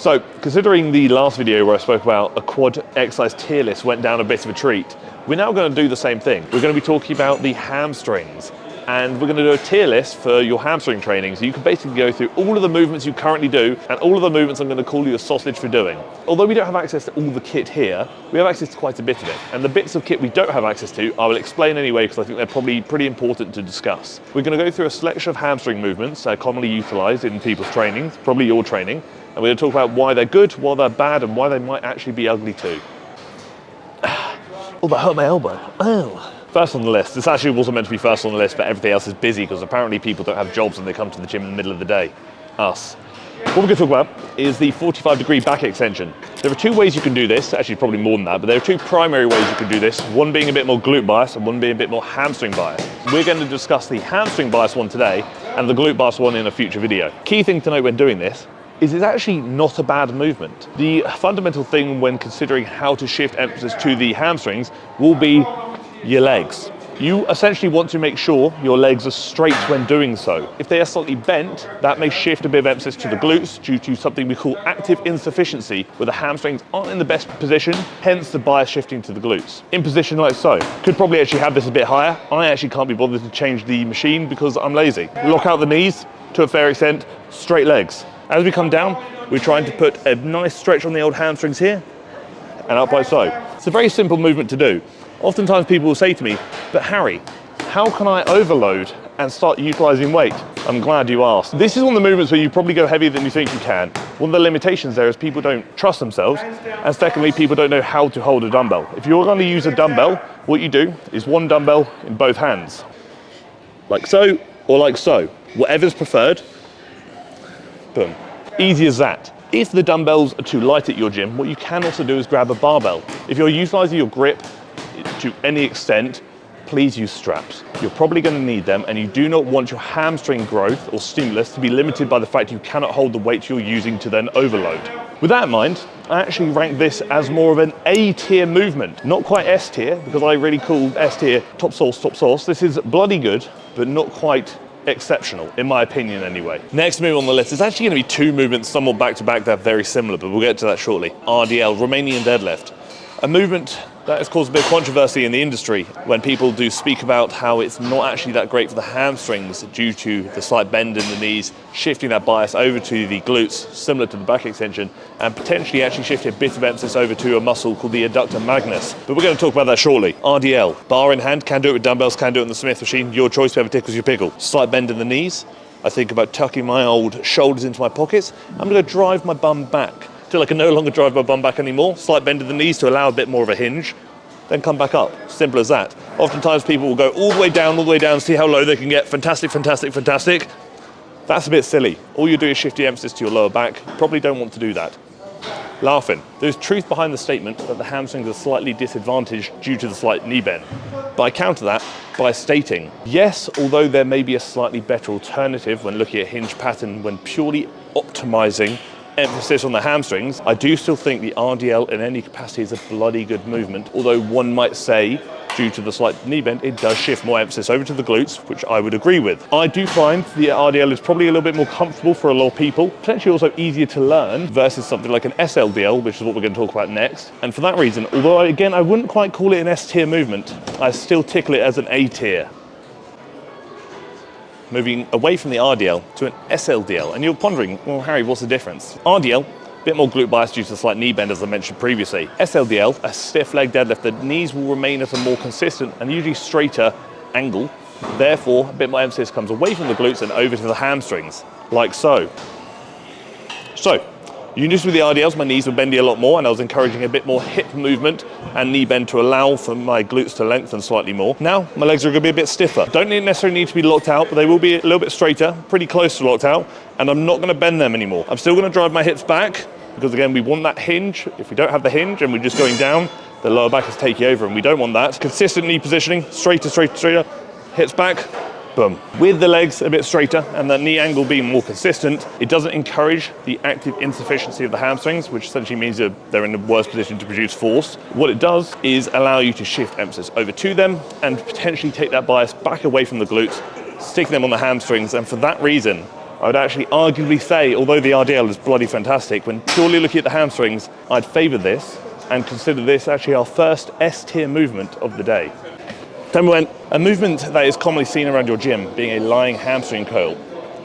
So, considering the last video where I spoke about a quad exercise tier list went down a bit of a treat, we're now going to do the same thing. We're going to be talking about the hamstrings, and we're going to do a tier list for your hamstring training. So you can basically go through all of the movements you currently do and all of the movements I'm going to call you a sausage for doing. Although we don't have access to all the kit here, we have access to quite a bit of it. And the bits of kit we don't have access to, I will explain anyway because I think they're probably pretty important to discuss. We're going to go through a selection of hamstring movements commonly utilized in people's training, probably your training. And we're going to talk about why they're good, why they're bad, and why they might actually be ugly too. Oh, that hurt my elbow. Oh. First on the list. This actually wasn't meant to be first on the list, but everything else is busy because apparently people don't have jobs and they come to the gym in the middle of the day. Us. What we're going to talk about is the 45-degree back extension. There are two ways you can do this, actually probably more than that, but there are two primary ways you can do this, one being a bit more glute bias and one being a bit more hamstring bias. We're going to discuss the hamstring bias one today and the glute bias one in a future video. Key thing to note when doing this is it's actually not a bad movement. The fundamental thing when considering how to shift emphasis to the hamstrings will be your legs. You essentially want to make sure your legs are straight when doing so. If they are slightly bent, that may shift a bit of emphasis to the glutes due to something we call active insufficiency, where the hamstrings aren't in the best position, hence the bias shifting to the glutes. In position like so. Could probably actually have this a bit higher. I actually can't be bothered to change the machine because I'm lazy. Lock out the knees to a fair extent, straight legs. As we come down, we're trying to put a nice stretch on the old hamstrings here and up like so. It's a very simple movement to do. Oftentimes people will say to me, but Harry, how can I overload and start utilizing weight? I'm glad you asked. This is one of the movements where you probably go heavier than you think you can. One of the limitations there is people don't trust themselves, and secondly, people don't know how to hold a dumbbell. If you're going to use a dumbbell, what you do is one dumbbell in both hands. Like so, or like so. Whatever's preferred. Boom. Easy as that. If the dumbbells are too light at your gym, what you can also do is grab a barbell. If you're utilizing your grip to any extent, please use straps. You're probably going to need them, and you do not want your hamstring growth or stimulus to be limited by the fact you cannot hold the weight you're using to then overload. With that in mind, I actually rank this as more of an A tier movement, not quite S tier, because I really call S tier top sauce, top sauce. This is bloody good, but not quite exceptional, in my opinion anyway. Next move on the list is actually going to be two movements somewhat back to back that are very similar, but we'll get to that shortly. RDL, Romanian deadlift. A movement that has caused a bit of controversy in the industry when people do speak about how it's not actually that great for the hamstrings due to the slight bend in the knees, shifting that bias over to the glutes, similar to the back extension, and potentially actually shifting a bit of emphasis over to a muscle called the adductor magnus. But we're going to talk about that shortly. RDL, bar in hand, can do it with dumbbells, can do it on the Smith machine, your choice, whoever tickles your pickle. Slight bend in the knees. I think about tucking my old shoulders into my pockets. I'm going to drive my bum back till I can no longer drive my bum back anymore. Slight bend in the knees to allow a bit more of a hinge, then come back up. Simple as that. Oftentimes people will go all the way down, see how low they can get. Fantastic, fantastic, fantastic. That's a bit silly. All you do is shift the emphasis to your lower back. You probably don't want to do that. Laughing. There's truth behind the statement that the hamstrings are slightly disadvantaged due to the slight knee bend. But I counter that by stating, yes, although there may be a slightly better alternative when looking at hinge pattern when purely optimizing emphasis on the hamstrings, I do still think the RDL in any capacity is a bloody good movement, although one might say, due to the slight knee bend, it does shift more emphasis over to the glutes, which I would agree with. I do find the RDL is probably a little bit more comfortable for a lot of people, potentially also easier to learn versus something like an SLDL, which is what we're going to talk about next. And for that reason, although again, I wouldn't quite call it an S tier movement, I still tickle it as an A tier. Moving away from the RDL to an SLDL. And you're pondering, well, Harry, what's the difference? RDL, a bit more glute bias due to the slight knee bend, as I mentioned previously. SLDL, a stiff leg deadlift. The knees will remain at a more consistent and usually straighter angle. Therefore, a bit more emphasis comes away from the glutes and over to the hamstrings, like so. So, you notice with the RDLs, my knees were bending a lot more, and I was encouraging a bit more hip movement and knee bend to allow for my glutes to lengthen slightly more. Now, my legs are going to be a bit stiffer. Don't necessarily need to be locked out, but they will be a little bit straighter, pretty close to locked out, and I'm not going to bend them anymore. I'm still going to drive my hips back, because again, we want that hinge. If we don't have the hinge and we're just going down, the lower back is taking over, and we don't want that. Consistent knee positioning, straighter, hips back, boom. With the legs a bit straighter and the knee angle being more consistent, it doesn't encourage the active insufficiency of the hamstrings, which essentially means that they're in a worse position to produce force. What it does is allow you to shift emphasis over to them and potentially take that bias back away from the glutes, sticking them on the hamstrings, and for that reason, I would actually arguably say, although the RDL is bloody fantastic, when purely looking at the hamstrings, I'd favour this and consider this actually our first S-tier movement of the day. Tell me when. A movement that is commonly seen around your gym being a lying hamstring curl.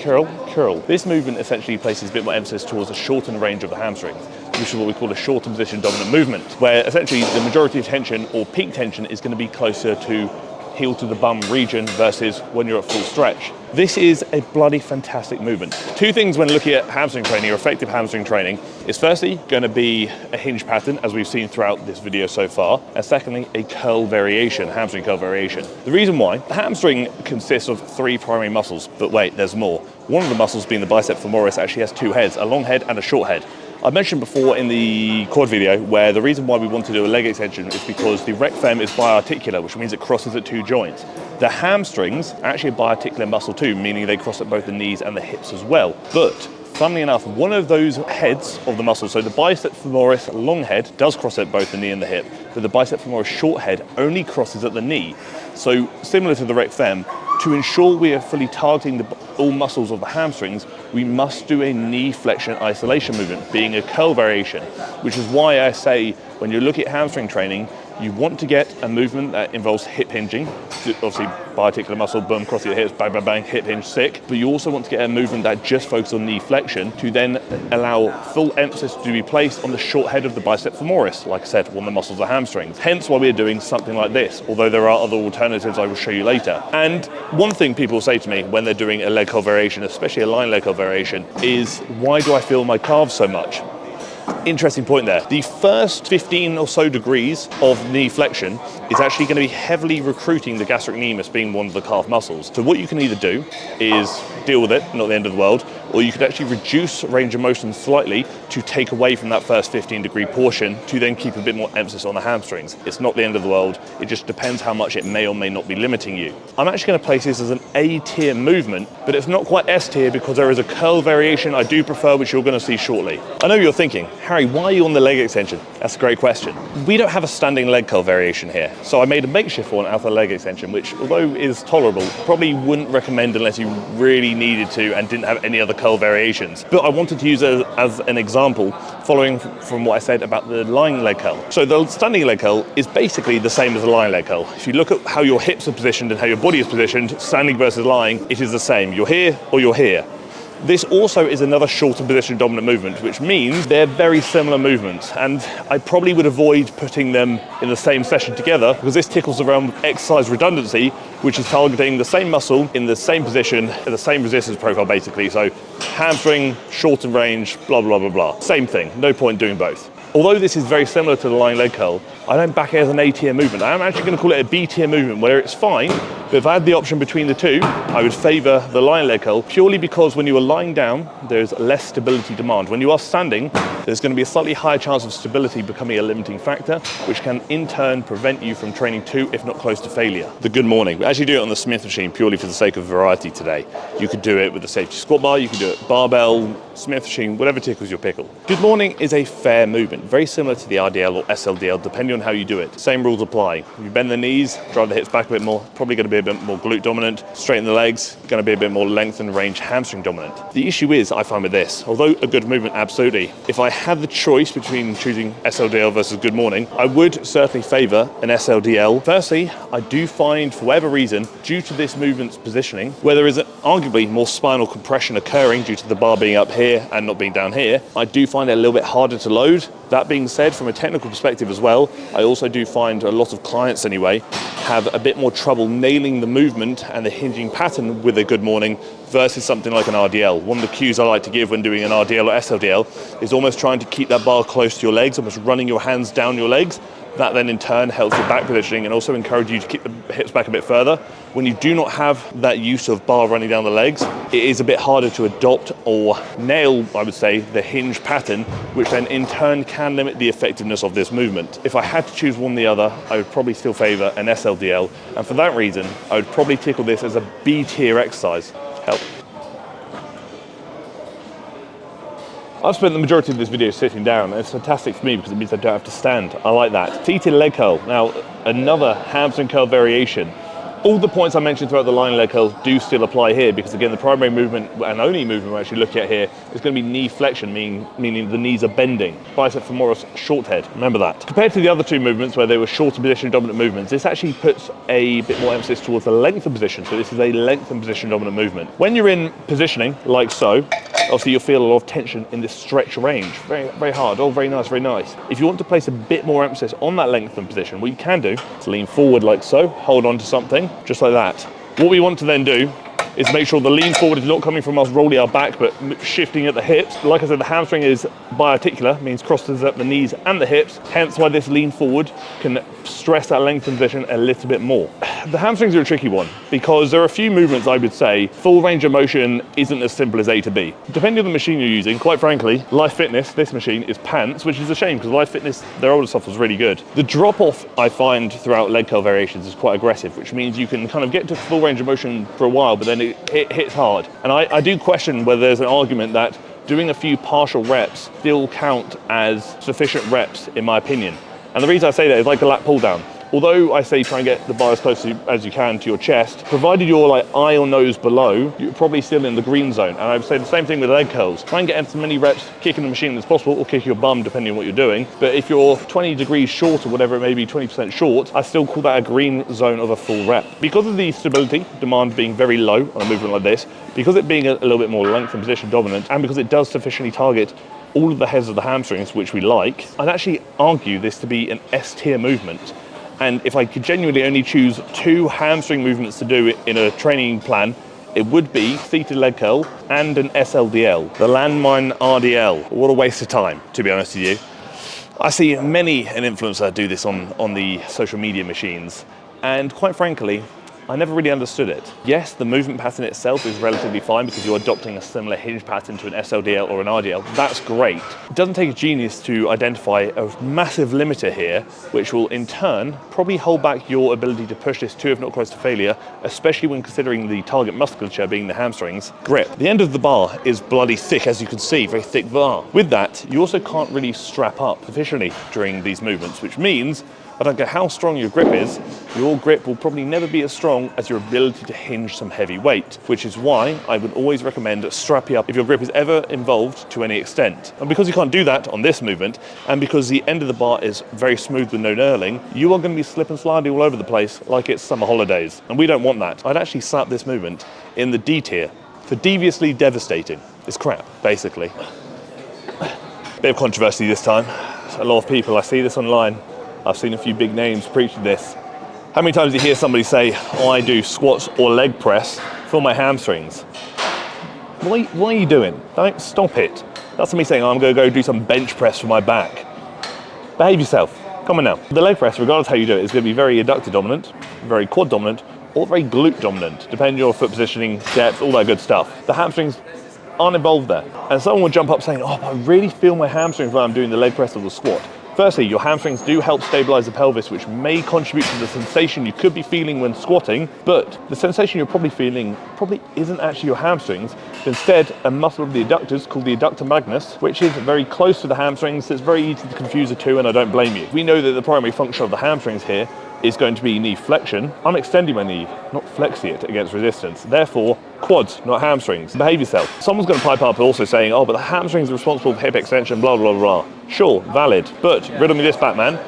Curl. This movement essentially places a bit more emphasis towards a shortened range of the hamstrings, which is what we call a shortened position dominant movement, where essentially the majority of tension or peak tension is going to be closer to heel to the bum region versus when you're at full stretch. This is a bloody fantastic movement. Two things when looking at hamstring training or effective hamstring training is firstly going to be a hinge pattern, as we've seen throughout this video so far, and secondly a curl variation, hamstring curl variation. The reason why, the hamstring consists of three primary muscles, but wait, there's more. One of the muscles being the bicep femoris actually has two heads, a long head and a short head. I mentioned before in the quad video where the reason why we want to do a leg extension is because the rec fem is biarticular, which means it crosses at two joints. The hamstrings are actually a biarticular muscle too, meaning they cross at both the knees and the hips as well. But funnily enough, one of those heads of the muscle, so the bicep femoris long head does cross at both the knee and the hip, but the bicep femoris short head only crosses at the knee. So similar to the rec fem, to ensure we are fully targeting all muscles of the hamstrings, we must do a knee flexion isolation movement, being a curl variation, which is why I say when you look at hamstring training, you want to get a movement that involves hip hinging, obviously biarticular muscle, boom, cross your hips, bang, bang, bang, hip hinge, sick. But you also want to get a movement that just focuses on knee flexion to then allow full emphasis to be placed on the short head of the bicep femoris, like I said, one of the muscles of hamstrings. Hence why we're doing something like this, although there are other alternatives I will show you later. And one thing people say to me when they're doing a leg curl variation, especially a line leg curl variation, is why do I feel my calves so much? Interesting point there. The first 15 or so degrees of knee flexion is actually going to be heavily recruiting the gastrocnemius, being one of the calf muscles. So what you can either do is deal with it, not the end of the world, or you could actually reduce range of motion slightly to take away from that first 15-degree portion to then keep a bit more emphasis on the hamstrings. It's not the end of the world. It just depends how much it may or may not be limiting you. I'm actually going to place this as an A-tier movement, but it's not quite S-tier because there is a curl variation I do prefer, which you're going to see shortly. I know you're thinking, Harry, why are you on the leg extension? That's a great question. We don't have a standing leg curl variation here, so I made a makeshift one out of the leg extension, which although is tolerable, probably wouldn't recommend unless you really needed to and didn't have any other curl variations. But I wanted to use it as an example, following from what I said about the lying leg curl. So the standing leg curl is basically the same as the lying leg curl. If you look at how your hips are positioned and how your body is positioned, standing versus lying, it is the same. You're here or you're here. This also is another shorter position dominant movement, which means they're very similar movements. And I probably would avoid putting them in the same session together because this tickles around exercise redundancy, which is targeting the same muscle in the same position, at the same resistance profile basically. So hamstring, shortened range, blah, blah, blah, blah. Same thing, no point doing both. Although this is very similar to the lying leg curl, I don't back it as an A-tier movement. I'm actually going to call it a B-tier movement where it's fine, but if I had the option between the two, I would favour the lying leg curl purely because when you are lying down, there's less stability demand. When you are standing, there's going to be a slightly higher chance of stability becoming a limiting factor, which can in turn prevent you from training to, if not close to failure. The good morning. We actually do it on the Smith machine purely for the sake of variety today. You could do it with the safety squat bar, you could do it barbell, Smith machine, whatever tickles your pickle. Good morning is a fair movement, very similar to the RDL or SLDL, depending on how you do it. Same rules apply. You bend the knees, drive the hips back a bit more, probably going to be a bit more glute dominant. Straighten the legs, going to be a bit more length and range hamstring dominant. The issue is, I find with this, although a good movement, absolutely, if I had the choice between choosing SLDL versus good morning, I would certainly favour an SLDL. Firstly, I do find, for whatever reason, due to this movement's positioning, where there is arguably more spinal compression occurring due to the bar being up here and not being down here, I do find it a little bit harder to load. That being said, from a technical perspective as well, I also do find a lot of clients anyway have a bit more trouble nailing the movement and the hinging pattern with a good morning versus something like an RDL. One of the cues I like to give when doing an RDL or SLDL is almost trying to keep that bar close to your legs, almost running your hands down your legs. That then in turn helps with back positioning and also encourages you to keep the hips back a bit further. When you do not have that use of bar running down the legs, it is a bit harder to adopt or nail, I would say, the hinge pattern, which then in turn can limit the effectiveness of this movement. If I had to choose one or the other, I would probably still favour an SLDL. And for that reason, I would probably tickle this as a B-tier exercise. Help. I've spent the majority of this video sitting down, and it's fantastic for me because it means I don't have to stand. I like that. Seated leg curl. Now, another hamstring curl variation. All the points I mentioned throughout the line leg curl do still apply here, because again, the primary movement and only movement we're actually looking at here is going to be knee flexion, meaning the knees are bending. Bicep femoris, short head, remember that. Compared to the other two movements where they were shorter position dominant movements, this actually puts a bit more emphasis towards the length of position. So this is a length and position dominant movement. When you're in positioning, like so, obviously you'll feel a lot of tension in this stretch range. Very, very hard. Oh, very nice, very nice. If you want to place a bit more emphasis on that length and position, what you can do is lean forward like so, hold on to something, just like that. What we want to then do is make sure the lean forward is not coming from us rolling our back, but shifting at the hips. Like I said, the hamstring is biarticular, means crosses at the knees and the hips, hence why this lean forward can stress that length and position a little bit more. The hamstrings are a tricky one, because there are a few movements I would say full range of motion isn't as simple as A to B. Depending on the machine you're using, quite frankly, Life Fitness, this machine, is pants, which is a shame, because Life Fitness, their older stuff was really good. The drop-off I find throughout leg curl variations is quite aggressive, which means you can kind of get to full range of motion for a while, but then it hits hard. And I do question whether there's an argument that doing a few partial reps still count as sufficient reps, in my opinion. And the reason I say that is like a lat pull down. Although I say try and get the bar as close as you can to your chest, provided you're like eye or nose below, you're probably still in the green zone. And I would say the same thing with leg curls. Try and get as many reps kicking the machine as possible, or kick your bum depending on what you're doing. But if you're 20 degrees short or whatever it may be, 20% short, I still call that a green zone of a full rep. Because of the stability demand being very low on a movement like this, because it being a little bit more length and position dominant, and because it does sufficiently target all of the heads of the hamstrings, which we like, I'd actually argue this to be an S tier movement. And if I could genuinely only choose two hamstring movements to do in a training plan, it would be seated leg curl and an SLDL, the landmine RDL. What a waste of time, to be honest with you. I see many an influencer do this on the social media machines, and quite frankly, I never really understood it. Yes, the movement pattern itself is relatively fine because you're adopting a similar hinge pattern to an SLDL or an RDL. That's great. It doesn't take a genius to identify a massive limiter here, which will in turn probably hold back your ability to push this to, if not close to failure, especially when considering the target musculature being the hamstrings. Grip. The end of the bar is bloody thick, as you can see, very thick bar. With that, you also can't really strap up sufficiently during these movements, which means I don't care how strong your grip is, your grip will probably never be as strong as your ability to hinge some heavy weight, which is why I would always recommend strapping up if your grip is ever involved to any extent. And because you can't do that on this movement, and because the end of the bar is very smooth with no knurling, you are going to be slip and sliding all over the place like it's summer holidays. And we don't want that. I'd actually slap this movement in the D tier for deviously devastating. It's crap, basically. Bit of controversy this time. A lot of people, I see this online. I've seen a few big names preaching this. How many times do you hear somebody say, oh, I do squats or leg press for my hamstrings? What are you doing? Don't stop it. That's me saying, oh, I'm going to go do some bench press for my back. Behave yourself. Come on now. The leg press, regardless of how you do it, is going to be very adductor dominant, very quad dominant, or very glute dominant, depending on your foot positioning, depth, all that good stuff. The hamstrings aren't involved there. And someone will jump up saying, oh, but I really feel my hamstrings when I'm doing the leg press or the squat. Firstly, your hamstrings do help stabilize the pelvis, which may contribute to the sensation you could be feeling when squatting, but the sensation you're probably feeling probably isn't actually your hamstrings, but instead a muscle of the adductors called the adductor magnus, which is very close to the hamstrings. It's very easy to confuse the two, and I don't blame you. We know that the primary function of the hamstrings here is going to be knee flexion. I'm extending my knee, not flexing it against resistance. Therefore, quads, not hamstrings. Behave yourself. Someone's going to pipe up also saying, oh, but the hamstrings are responsible for hip extension, blah, blah, blah. Sure, valid. But riddle me this, Batman.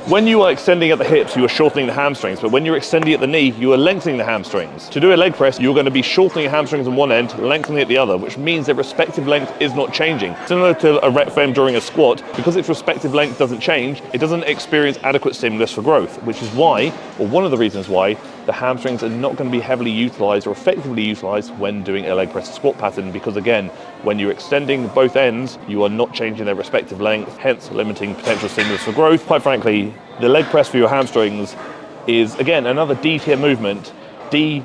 When you are extending at the hips, you are shortening the hamstrings, but when you're extending at the knee, you are lengthening the hamstrings. To do a leg press, you're going to be shortening your hamstrings on one end, lengthening at the other, which means their respective length is not changing. Similar to a rep frame during a squat, because its respective length doesn't change, it doesn't experience adequate stimulus for growth, which is why, or one of the reasons why, the hamstrings are not going to be heavily utilized or effectively utilized when doing a leg press squat pattern, because again, when you're extending both ends, you are not changing their respective length, hence limiting potential stimulus for growth. Quite frankly, the leg press for your hamstrings is, again, another D tier movement. D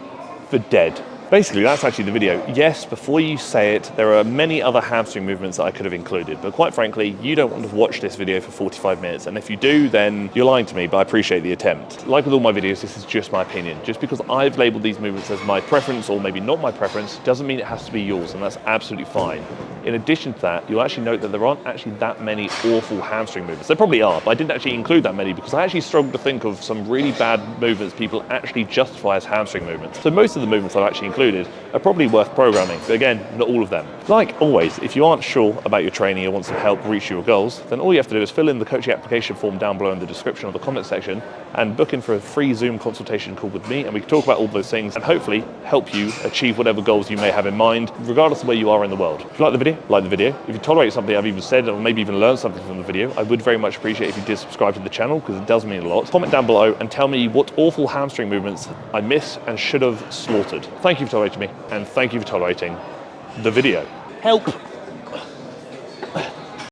for dead. Basically, that's actually the video. Yes, before you say it, there are many other hamstring movements that I could have included, but quite frankly, you don't want to watch this video for 45 minutes, and if you do, then you're lying to me, but I appreciate the attempt. Like with all my videos, this is just my opinion. Just because I've labeled these movements as my preference, or maybe not my preference, doesn't mean it has to be yours, and that's absolutely fine. In addition to that, you'll actually note that there aren't actually that many awful hamstring movements. There probably are, but I didn't actually include that many because I actually struggled to think of some really bad movements people actually justify as hamstring movements. So most of the movements I've actually included are probably worth programming, but again, not all of them. Like always, if you aren't sure about your training or want some help reach your goals, then all you have to do is fill in the coaching application form down below in the description of the comment section and book in for a free Zoom consultation call with me, and we can talk about all those things and hopefully help you achieve whatever goals you may have in mind, regardless of where you are in the world. If you like the video, like the video. If you tolerate something I've even said, or maybe even learned something from the video, I would very much appreciate if you did subscribe to the channel, because it does mean a lot. Comment down below and tell me what awful hamstring movements I miss and should have slaughtered. Thank you for tolerating me, and thank you for tolerating the video. Help!